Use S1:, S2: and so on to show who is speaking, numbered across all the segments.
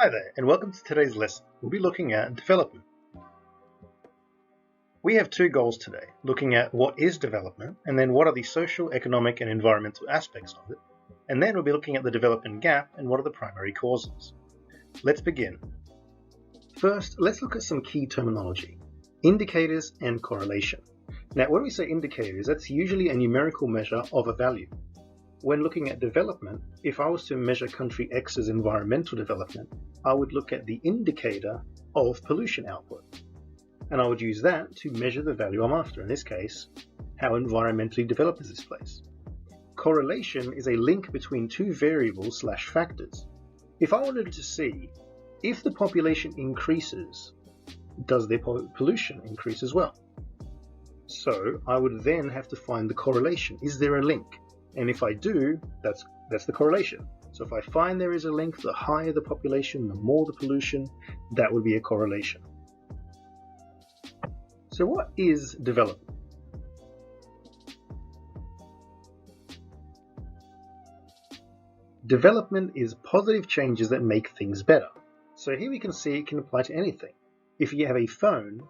S1: Hi there, and welcome to today's lesson. We'll be looking at development. We have two goals today, looking at what is development, and then what are the social, economic, and environmental aspects of it. And then we'll be looking at the development gap and what are the primary causes. Let's begin. First, let's look at some key terminology: indicators and correlation. Now, when we say indicators, that's usually a numerical measure of a value. When looking at development, if I was to measure country X's environmental development, I would look at the indicator of pollution output. And I would use that to measure the value I'm after, in this case, how environmentally developed is this place. Correlation is a link between two variables / factors. If I wanted to see if the population increases, does their pollution increase as well? So I would then have to find the correlation. Is there a link? And if I do, that's the correlation. So if I find there is a link, the higher the population, the more the pollution, that would be a correlation. So what is development? Development is positive changes that make things better. So here we can see it can apply to anything. If you have a phone,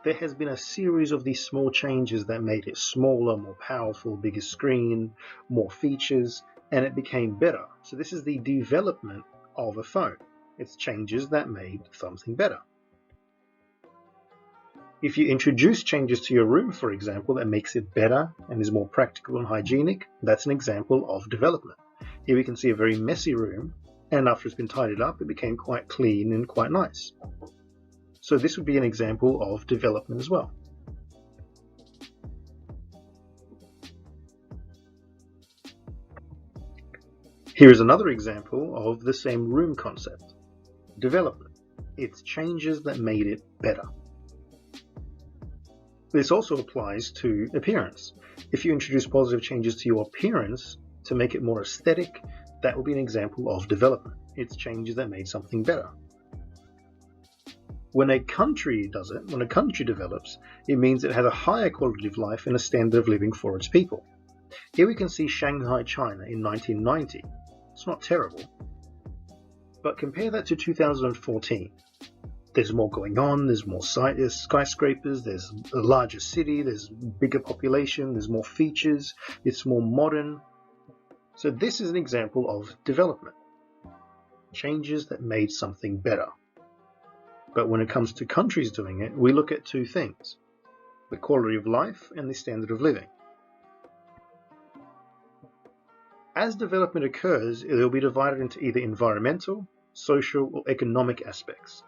S1: there has been a series of these small changes that made it smaller, more powerful, bigger screen, more features, and it became better. So this is the development of a phone. It's changes that made something better. If you introduce changes to your room, for example, that makes it better and is more practical and hygienic, that's an example of development. Here we can see a very messy room, and after it's been tidied up, it became quite clean and quite nice. So this would be an example of development as well. Here is another example of the same room concept. Development. It's changes that made it better. This also applies to appearance. If you introduce positive changes to your appearance to make it more aesthetic, that will be an example of development. It's changes that made something better. When a country does it, when a country develops, it means it has a higher quality of life and a standard of living for its people. Here we can see Shanghai, China in 1990. It's not terrible. But compare that to 2014. There's more going on, there's more skyscrapers, there's a larger city, there's bigger population, there's more features, it's more modern. So this is an example of development. Changes that made something better. But when it comes to countries doing it, we look at two things: the quality of life and the standard of living. As development occurs, it will be divided into either environmental, social, or economic aspects.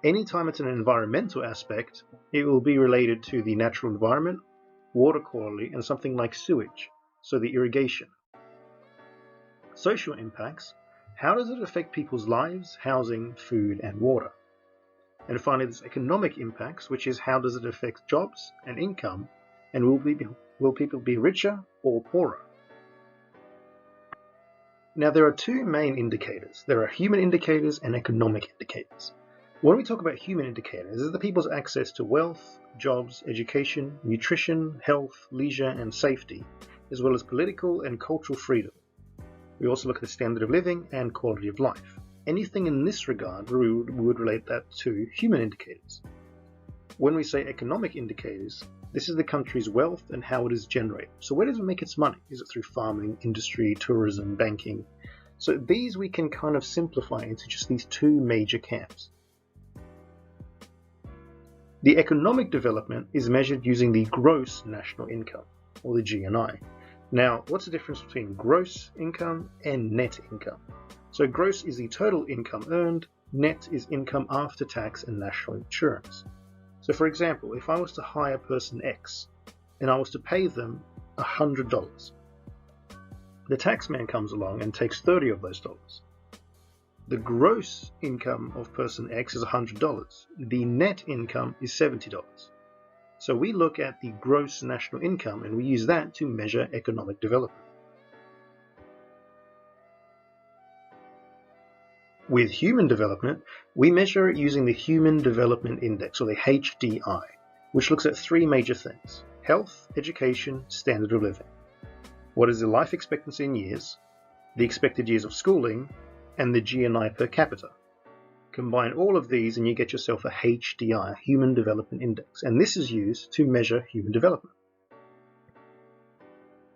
S1: Anytime it's an environmental aspect, it will be related to the natural environment, water quality, and something like sewage, so the irrigation. Social impacts: how does it affect people's lives, housing, food, and water? And finally, there's economic impacts, which is how does it affect jobs and income, and will people be richer or poorer? Now, there are two main indicators. There are human indicators and economic indicators. When we talk about human indicators, this is the people's access to wealth, jobs, education, nutrition, health, leisure, and safety, as well as political and cultural freedom. We also look at the standard of living and quality of life. Anything in this regard, we would relate that to human indicators. When we say economic indicators, this is the country's wealth and how it is generated. So where does it make its money? Is it through farming, industry, tourism, banking? So these we can kind of simplify into just these two major camps. The economic development is measured using the gross national income, or the GNI. Now, what's the difference between gross income and net income? So gross is the total income earned, net is income after tax and national insurance. So for example, if I was to hire person X and I was to pay them $100, the tax man comes along and takes 30 of those dollars. The gross income of person X is $100. The net income is $70. So we look at the gross national income and we use that to measure economic development. With human development, we measure it using the Human Development Index, or the HDI, which looks at three major things: health, education, standard of living. What is the life expectancy in years, the expected years of schooling, and the GNI per capita. Combine all of these and you get yourself a HDI, Human Development Index, and this is used to measure human development.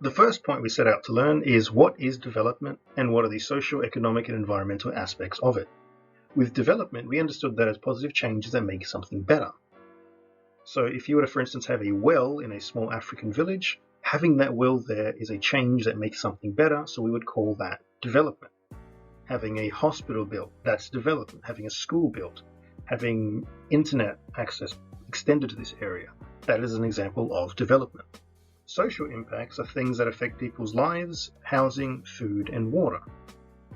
S1: The first point we set out to learn is what is development and what are the social, economic, and environmental aspects of it. With development, we understood that as positive changes that make something better. So if you were to, for instance, have a well in a small African village, having that well there is a change that makes something better, so we would call that development. Having a hospital built, that's development. Having a school built, having internet access extended to this area, that is an example of development. Social impacts are things that affect people's lives, housing, food, and water.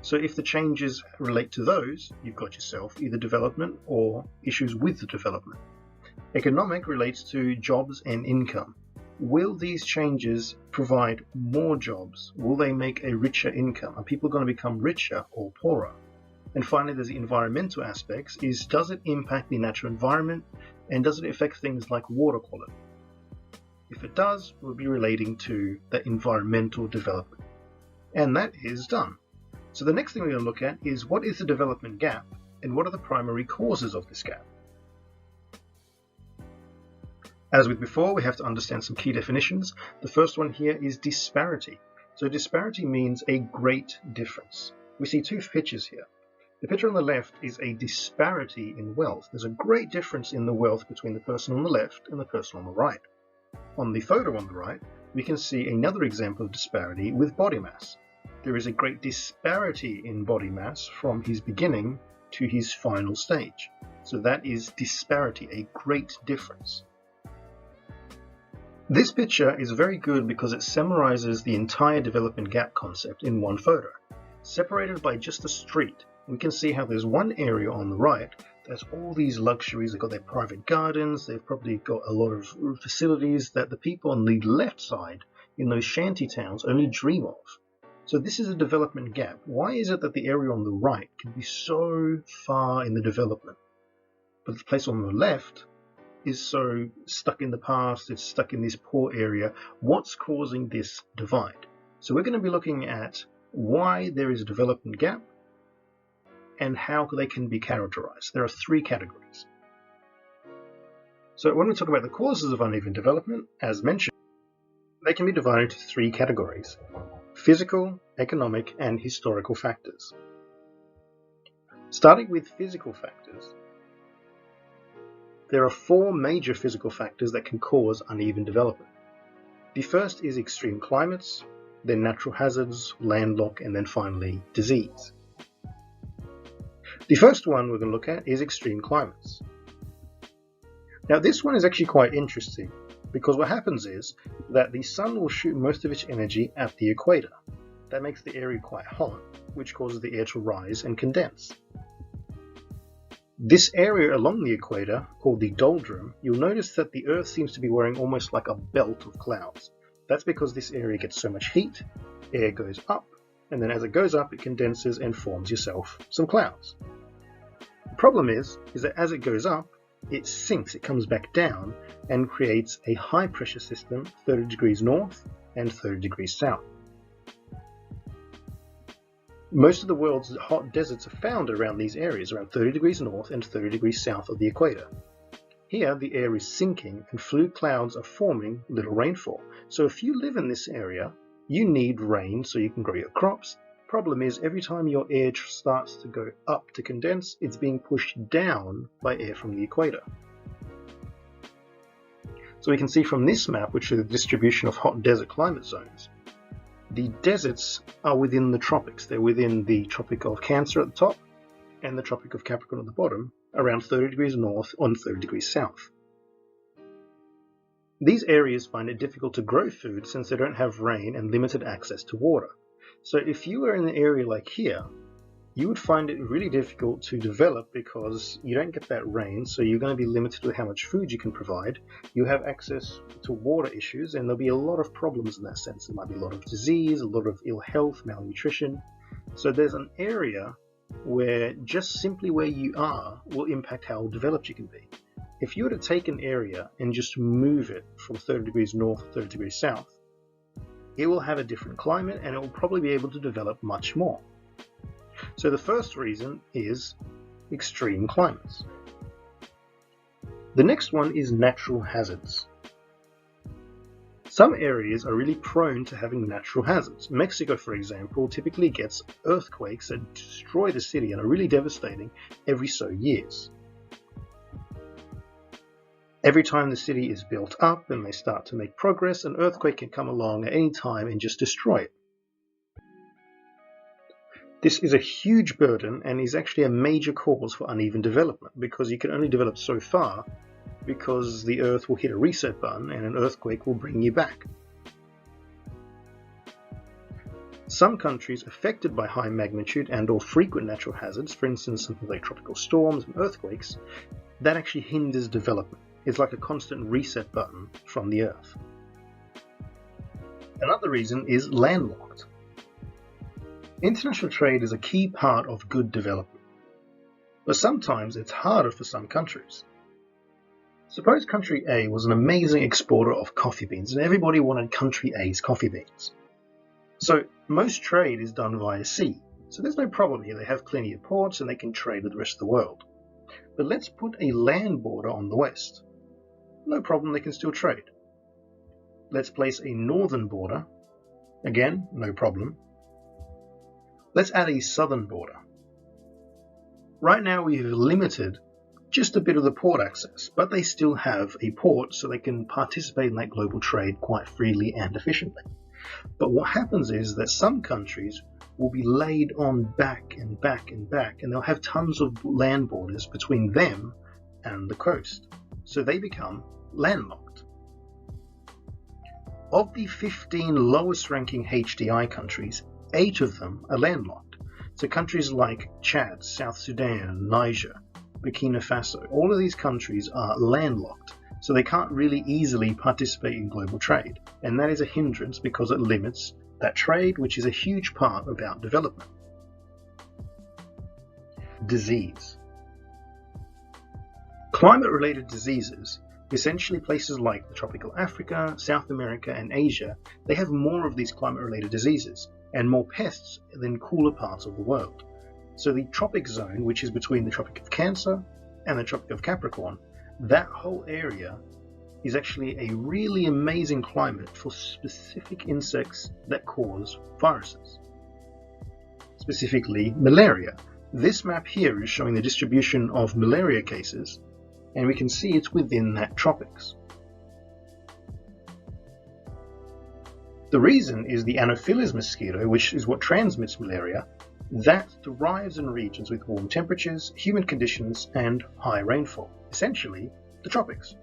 S1: So if the changes relate to those, you've got yourself either development or issues with the development. Economic relates to jobs and income. Will these changes provide more jobs? Will they make a richer income? Are people going to become richer or poorer? And finally, there's the environmental aspects, does it impact the natural environment and does it affect things like water quality? If it does, we'll be relating to the environmental development. And that is done. So the next thing we're going to look at is what is the development gap and what are the primary causes of this gap? As with before, we have to understand some key definitions. The first one here is disparity. So disparity means a great difference. We see two pictures here. The picture on the left is a disparity in wealth. There's a great difference in the wealth between the person on the left and the person on the right. On the photo on the right, we can see another example of disparity with body mass. There is a great disparity in body mass from his beginning to his final stage. So that is disparity, a great difference. This picture is very good because it summarizes the entire development gap concept in one photo. Separated by just a street, we can see how there's one area on the right that's all these luxuries. They've got their private gardens, they've probably got a lot of facilities that the people on the left side in those shanty towns only dream of. So this is a development gap. Why is it that the area on the right can be so far in the development, but the place on the left is so stuck in the past, it's stuck in this poor area? What's causing this divide? So we're going to be looking at why there is a development gap and how they can be characterized. There are three categories. So when we talk about the causes of uneven development, as mentioned, they can be divided into three categories: physical, economic, and historical factors. Starting with physical factors, there are four major physical factors that can cause uneven development. The first is extreme climates, then natural hazards, landlock, and then finally disease. The first one we're going to look at is extreme climates. Now this one is actually quite interesting because what happens is that the sun will shoot most of its energy at the equator. That makes the area quite hot, which causes the air to rise and condense. This area along the equator, called the doldrum, you'll notice that the Earth seems to be wearing almost like a belt of clouds. That's because this area gets so much heat, air goes up, and then as it goes up it condenses and forms yourself some clouds. The problem is that as it goes up, it sinks, it comes back down and creates a high pressure system 30 degrees north and 30 degrees south. Most of the world's hot deserts are found around these areas, around 30 degrees north and 30 degrees south of the equator. Here the air is sinking and fluid clouds are forming little rainfall. So if you live in this area, you need rain so you can grow your crops. Problem is, every time your air starts to go up to condense, it's being pushed down by air from the equator. So we can see from this map, which is the distribution of hot desert climate zones, the deserts are within the tropics. They're within the Tropic of Cancer at the top and the Tropic of Capricorn at the bottom, around 30 degrees north and 30 degrees south. These areas find it difficult to grow food since they don't have rain and limited access to water. So if you were in an area like here, you would find it really difficult to develop because you don't get that rain, so you're going to be limited with how much food you can provide. You have access to water issues, and there'll be a lot of problems in that sense. There might be a lot of disease, a lot of ill health, malnutrition. So there's an area where just simply where you are will impact how developed you can be. If you were to take an area and just move it from 30 degrees north to 30 degrees south, it will have a different climate and it will probably be able to develop much more. So the first reason is extreme climates. The next one is natural hazards. Some areas are really prone to having natural hazards. Mexico, for example, typically gets earthquakes that destroy the city and are really devastating every so years. Every time the city is built up and they start to make progress, an earthquake can come along at any time and just destroy it. This is a huge burden and is actually a major cause for uneven development, because you can only develop so far because the Earth will hit a reset button and an earthquake will bring you back. Some countries affected by high magnitude and or frequent natural hazards, for instance something like tropical storms and earthquakes, that actually hinders development. It's like a constant reset button from the Earth. Another reason is landlocked. International trade is a key part of good development, but sometimes it's harder for some countries. Suppose country A was an amazing exporter of coffee beans and everybody wanted country A's coffee beans. So most trade is done via sea, so there's no problem here. They have plenty of ports and they can trade with the rest of the world. But let's put a land border on the west. No problem, they can still trade. Let's place a northern border. Again, no problem. Let's add a southern border. Right now we have limited just a bit of the port access, but they still have a port so they can participate in that global trade quite freely and efficiently. But what happens is that some countries will be laid on back and back and back, and they'll have tons of land borders between them and the coast. So they become landlocked. Of the 15 lowest ranking HDI countries, 8 of them are landlocked. So countries like Chad, South Sudan, Niger, Burkina Faso, all of these countries are landlocked, so they can't really easily participate in global trade, and that is a hindrance because it limits that trade, which is a huge part about development. Disease. Climate-related diseases, essentially places like the tropical Africa, South America, and Asia, they have more of these climate-related diseases and more pests than cooler parts of the world. So the tropic zone, which is between the Tropic of Cancer and the Tropic of Capricorn, that whole area is actually a really amazing climate for specific insects that cause viruses. Specifically malaria. This map here is showing the distribution of malaria cases, and we can see it's within that tropics. The reason is the Anopheles mosquito, which is what transmits malaria, that thrives in regions with warm temperatures, humid conditions, and high rainfall, essentially the tropics.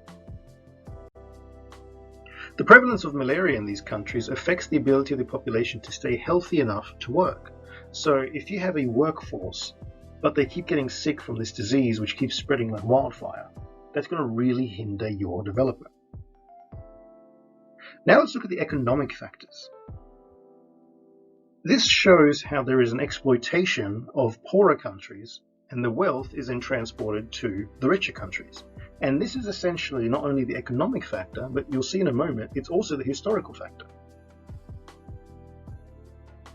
S1: The prevalence of malaria in these countries affects the ability of the population to stay healthy enough to work. So if you have a workforce, but they keep getting sick from this disease which keeps spreading like wildfire, that's going to really hinder your development. Now let's look at the economic factors. This shows how there is an exploitation of poorer countries and the wealth is then transported to the richer countries. And this is essentially not only the economic factor, but you'll see in a moment, it's also the historical factor.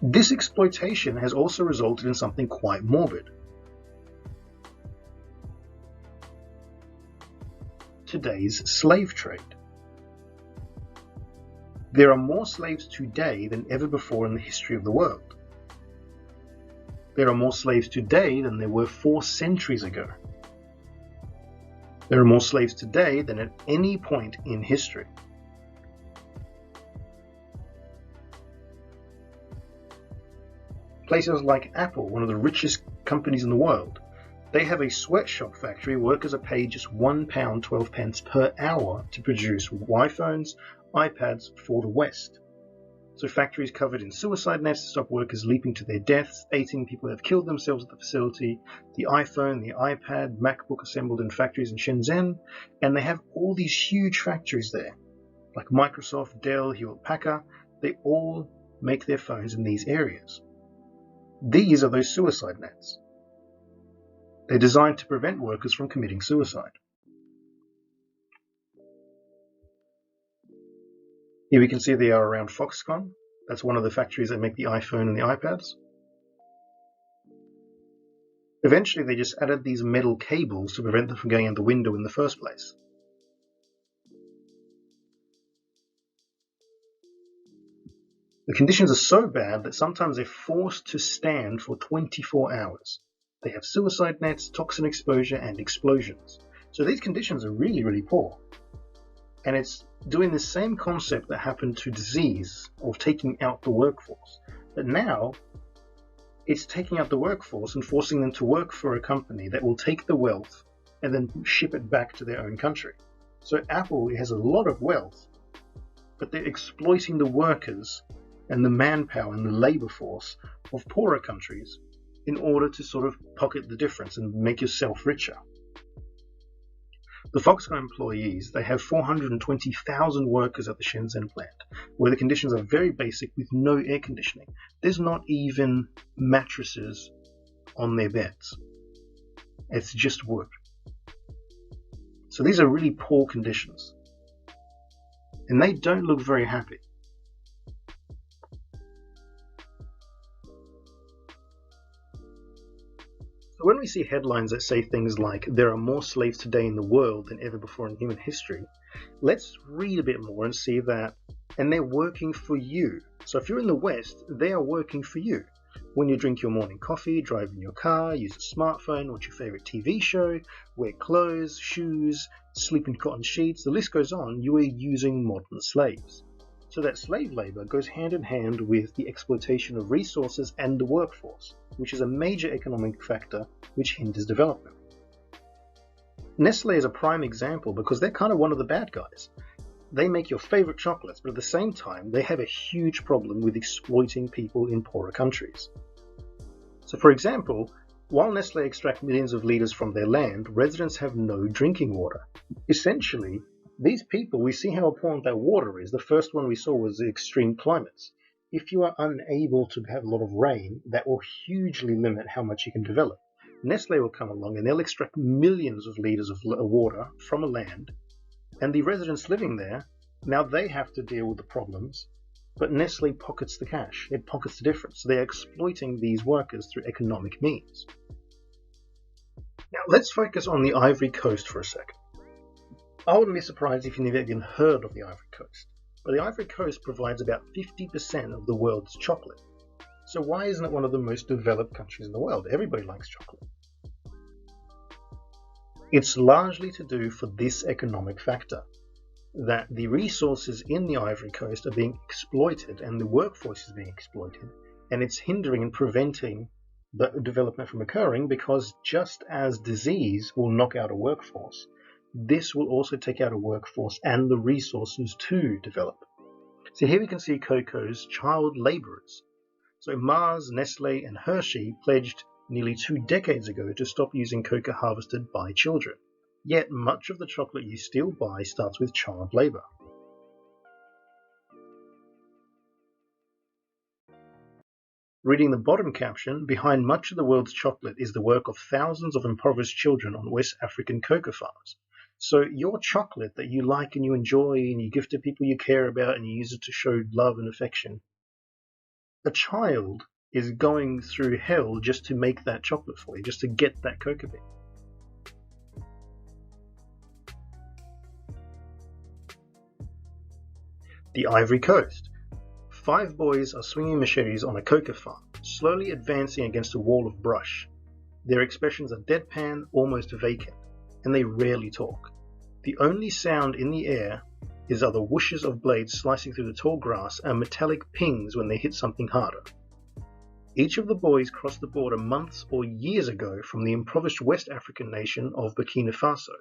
S1: This exploitation has also resulted in something quite morbid. Today's slave trade. There are more slaves today than ever before in the history of the world. There are more slaves today than there were 4 centuries ago. There are more slaves today than at any point in history. Places like Apple, one of the richest companies in the world, they have a sweatshop factory. Workers are paid just £1 12 pence per hour to produce iPhones, iPads for the West. So factories covered in suicide nets to stop workers leaping to their deaths. 18 people have killed themselves at the facility. The iPhone, the iPad, MacBook assembled in factories in Shenzhen, and they have all these huge factories there, like Microsoft, Dell, Hewlett-Packard. They all make their phones in these areas. These are those suicide nets. They're designed to prevent workers from committing suicide. Here we can see they are around Foxconn. That's one of the factories that make the iPhone and the iPads. Eventually, they just added these metal cables to prevent them from going out the window in the first place. The conditions are so bad that sometimes they're forced to stand for 24 hours. They have suicide nets, toxin exposure, and explosions. So these conditions are really, really poor. And it's doing the same concept that happened to disease of taking out the workforce. But now, it's taking out the workforce and forcing them to work for a company that will take the wealth and then ship it back to their own country. So Apple has a lot of wealth, but they're exploiting the workers and the manpower and the labor force of poorer countries in order to sort of pocket the difference and make yourself richer. The Foxconn employees, they have 420,000 workers at the Shenzhen plant, where the conditions are very basic with no air conditioning. There's not even mattresses on their beds. It's just wood. So these are really poor conditions. And they don't look very happy. So when we see headlines that say things like, there are more slaves today in the world than ever before in human history, let's read a bit more and see that, and they're working for you. So if you're in the West, they are working for you. When you drink your morning coffee, drive in your car, use a smartphone, watch your favorite TV show, wear clothes, shoes, sleep in cotton sheets, the list goes on, you are using modern slaves. So that slave labor goes hand in hand with the exploitation of resources and the workforce, which is a major economic factor which hinders development. Nestle is a prime example because they're kind of one of the bad guys. They make your favorite chocolates, but at the same time, they have a huge problem with exploiting people in poorer countries. So for example, while Nestle extract millions of liters from their land, residents have no drinking water. Essentially, these people, we see how important that water is. The first one we saw was the extreme climates. If you are unable to have a lot of rain, that will hugely limit how much you can develop. Nestle will come along and they'll extract millions of liters of water from a land, and the residents living there, now they have to deal with the problems, but Nestle pockets the cash. It pockets the difference. So they're exploiting these workers through economic means. Now let's focus on the Ivory Coast for a second. I wouldn't be surprised if you've never even heard of the Ivory Coast, but the Ivory Coast provides about 50% of the world's chocolate. So why isn't it one of the most developed countries in the world? Everybody likes chocolate. It's largely to do for this economic factor, that the resources in the Ivory Coast are being exploited and the workforce is being exploited, and it's hindering and preventing the development from occurring, because just as disease will knock out a workforce, this will also take out a workforce and the resources to develop. So here we can see cocoa's child laborers. So Mars, Nestle, and Hershey pledged nearly 2 decades ago to stop using cocoa harvested by children. Yet much of the chocolate you still buy starts with child labor. Reading the bottom caption, behind much of the world's chocolate is the work of thousands of impoverished children on West African cocoa farms. So your chocolate that you like and you enjoy and you give to people you care about and you use it to show love and affection, a child is going through hell just to make that chocolate for you, just to get that cocoa bean. The Ivory Coast. 5 boys are swinging machetes on a cocoa farm, slowly advancing against a wall of brush. Their expressions are deadpan, almost vacant, and they rarely talk. The only sound in the air are the whooshes of blades slicing through the tall grass and metallic pings when they hit something harder. Each of the boys crossed the border months or years ago from the impoverished West African nation of Burkina Faso,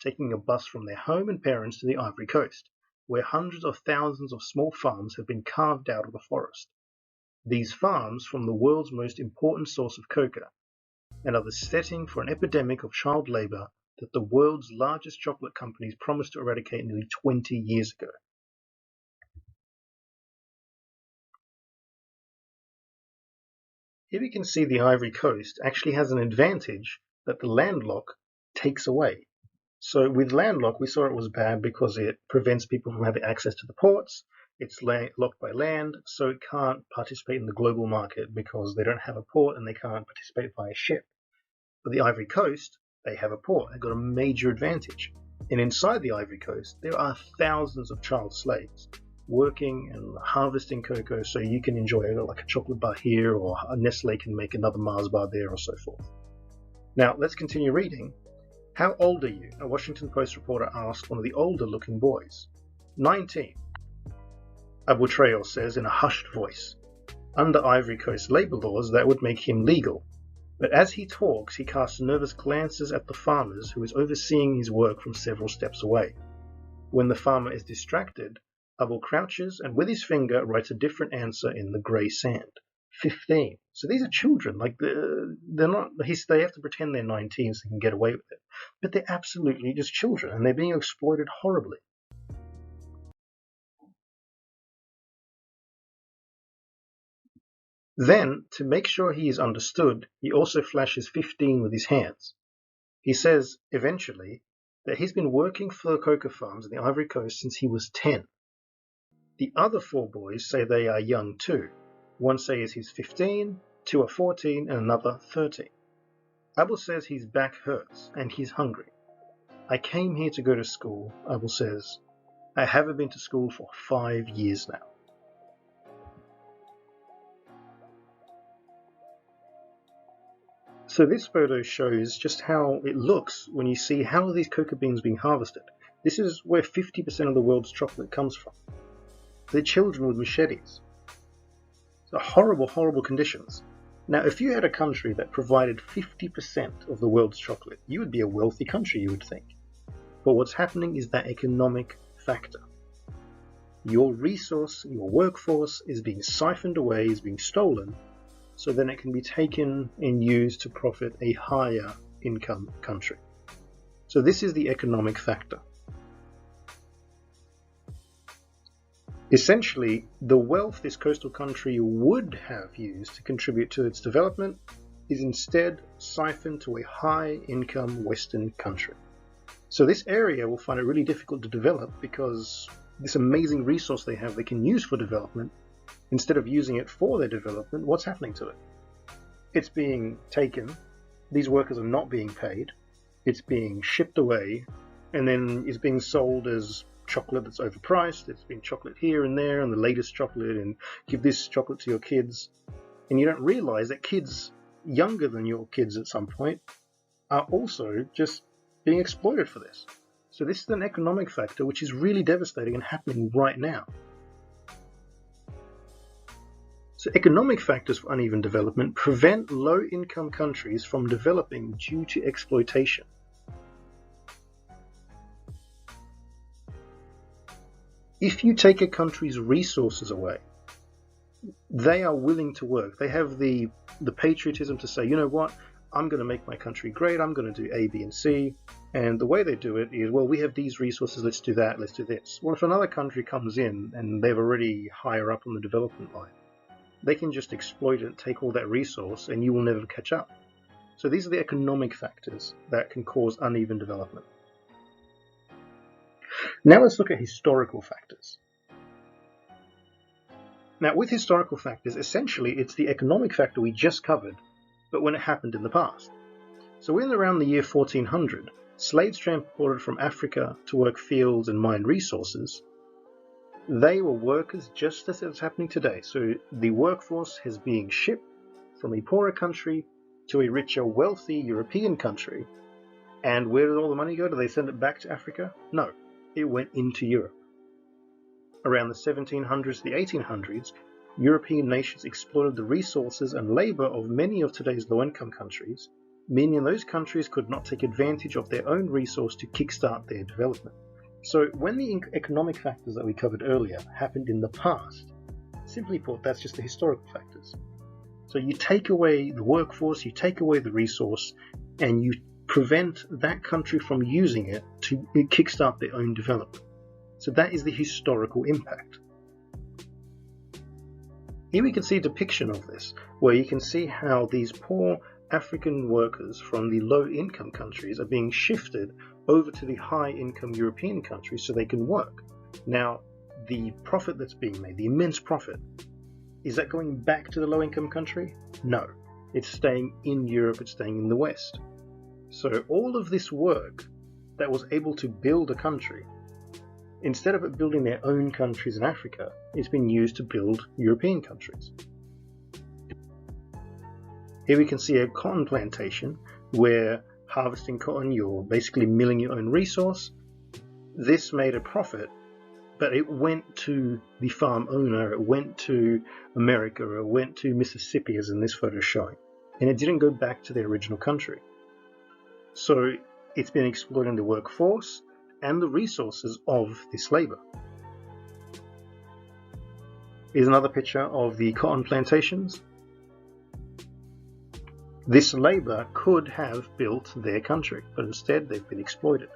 S1: taking a bus from their home and parents to the Ivory Coast, where hundreds of thousands of small farms have been carved out of the forest. These farms form the world's most important source of cocoa, and are the setting for an epidemic of child labor that the world's largest chocolate companies promised to eradicate nearly 20 years ago. Here we can see the Ivory Coast actually has an advantage that the landlock takes away. So with landlock, we saw it was bad because it prevents people from having access to the ports. It's locked by land, so it can't participate in the global market because they don't have a port and they can't participate via ship. But the Ivory Coast, they have a port. They've got a major advantage. And inside the Ivory Coast, there are thousands of child slaves working and harvesting cocoa so you can enjoy it, like a chocolate bar here, or a Nestle can make another Mars bar there, or so forth. Now, let's continue reading. How old are you? A Washington Post reporter asked one of the older-looking boys. 19. Aboutreo says in a hushed voice. Under Ivory Coast labor laws, that would make him legal. But as he talks, he casts nervous glances at the farmers who is overseeing his work from several steps away. When the farmer is distracted, Abou crouches and with his finger writes a different answer in the grey sand. 15. So these are children. Like they're not. They have to pretend they're 19 so they can get away with it. But they're absolutely just children, and they're being exploited horribly. Then, to make sure he is understood, he also flashes 15 with his hands. He says, eventually, that he's been working for the cocoa farms in the Ivory Coast since he was 10. The other 4 boys say they are young too. One says he's 15, 2 are 14, and another 13. Abou says his back hurts and he's hungry. I came here to go to school, Abou says. I haven't been to school for 5 years now. So this photo shows just how it looks when you see how are these cocoa beans being harvested. This is where 50% of the world's chocolate comes from. They're children with machetes. So horrible, horrible conditions. Now, if you had a country that provided 50% of the world's chocolate, you would be a wealthy country, you would think. But what's happening is that economic factor. Your resource, your workforce is being siphoned away, is being stolen, so then it can be taken and used to profit a higher income country. So this is the economic factor. Essentially, the wealth this coastal country would have used to contribute to its development is instead siphoned to a high-income Western country. So this area will find it really difficult to develop because this amazing resource they have they can use for development, instead of using it for their development, what's happening to it? It's being taken, these workers are not being paid, it's being shipped away, and then it's being sold as chocolate that's overpriced. It's been chocolate here and there and the latest chocolate, and give this chocolate to your kids. And you don't realize that kids younger than your kids at some point are also just being exploited for this. So this is an economic factor which is really devastating and happening right now. So economic factors for uneven development prevent low-income countries from developing due to exploitation. If you take a country's resources away, they are willing to work. They have the patriotism to say, you know what, I'm going to make my country great, I'm going to do A, B, and C. And the way they do it is, well, we have these resources, let's do that, let's do this. Well, if another country comes in and they're already higher up on the development line, they can just exploit it, take all that resource, and you will never catch up. So these are the economic factors that can cause uneven development. Now let's look at historical factors. Now with historical factors, essentially it's the economic factor we just covered, but when it happened in the past. So in around the year 1400, slaves transported from Africa to work fields and mine resources, they were workers just as it's happening today. So the workforce is being shipped from a poorer country to a richer, wealthy European country. And where did all the money go? Do they send it back to Africa? No, it went into Europe. Around the 1700s to the 1800s, European nations exploited the resources and labor of many of today's low-income countries, meaning those countries could not take advantage of their own resource to kickstart their development. So when the economic factors that we covered earlier happened in the past, simply put, that's just the historical factors. So you take away the workforce, you take away the resource, and you prevent that country from using it to kickstart their own development. So that is the historical impact. Here we can see a depiction of this, where you can see how these poor African workers from the low-income countries are being shifted over to the high-income European countries so they can work. Now, the profit that's being made, the immense profit, is that going back to the low-income country? No. It's staying in Europe, it's staying in the West. So all of this work that was able to build a country, instead of it building their own countries in Africa, it's been used to build European countries. Here we can see a cotton plantation where harvesting cotton, you're basically milling your own resource. This made a profit, but it went to the farm owner, it went to America, or it went to Mississippi, as in this photo is showing, and it didn't go back to their original country. So it's been exploiting the workforce and the resources of this labor. Here's another picture of the cotton plantations. This labor could have built their country, but instead they've been exploited.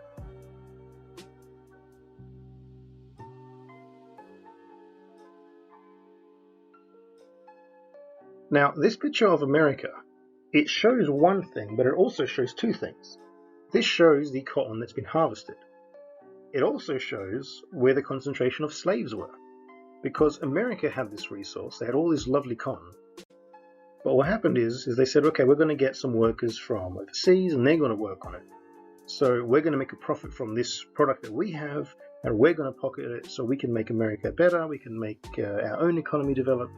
S1: Now, this picture of America, it shows one thing, but it also shows two things. This shows the cotton that's been harvested. It also shows where the concentration of slaves were, because America had this resource, they had all this lovely cotton. But what happened is they said, okay, we're going to get some workers from overseas and they're going to work on it. So we're going to make a profit from this product that we have, and we're going to pocket it so we can make America better, we can make our own economy develop,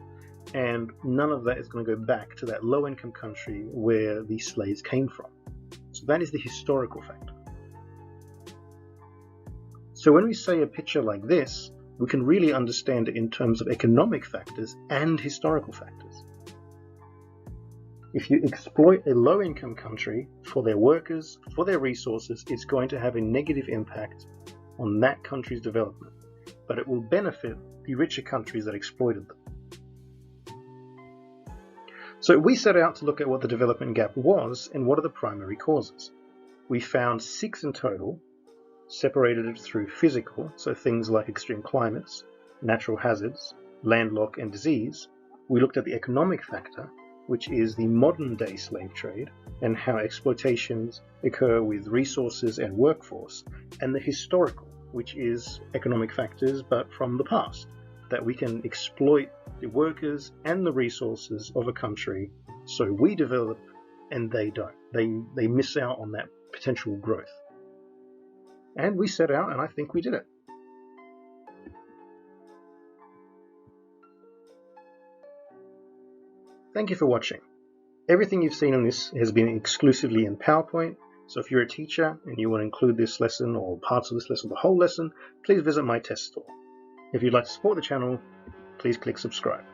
S1: and none of that is going to go back to that low-income country where the slaves came from. So that is the historical factor. So when we say a picture like this, we can really understand it in terms of economic factors and historical factors. If you exploit a low-income country for their workers, for their resources, it's going to have a negative impact on that country's development, but it will benefit the richer countries that exploited them. So we set out to look at what the development gap was and what are the primary causes. We found 6 in total, separated through physical, so things like extreme climates, natural hazards, landlock and disease. We looked at the economic factor, which is the modern day slave trade and how exploitations occur with resources and workforce, and the historical, which is economic factors but from the past, that we can exploit the workers and the resources of a country so we develop and they don't. They miss out on that potential growth. And we set out, and I think we did it. Thank you for watching. Everything you've seen in this has been exclusively in PowerPoint, so if you're a teacher and you want to include this lesson or parts of this lesson, the whole lesson, please visit my test store. If you'd like to support the channel, please click subscribe.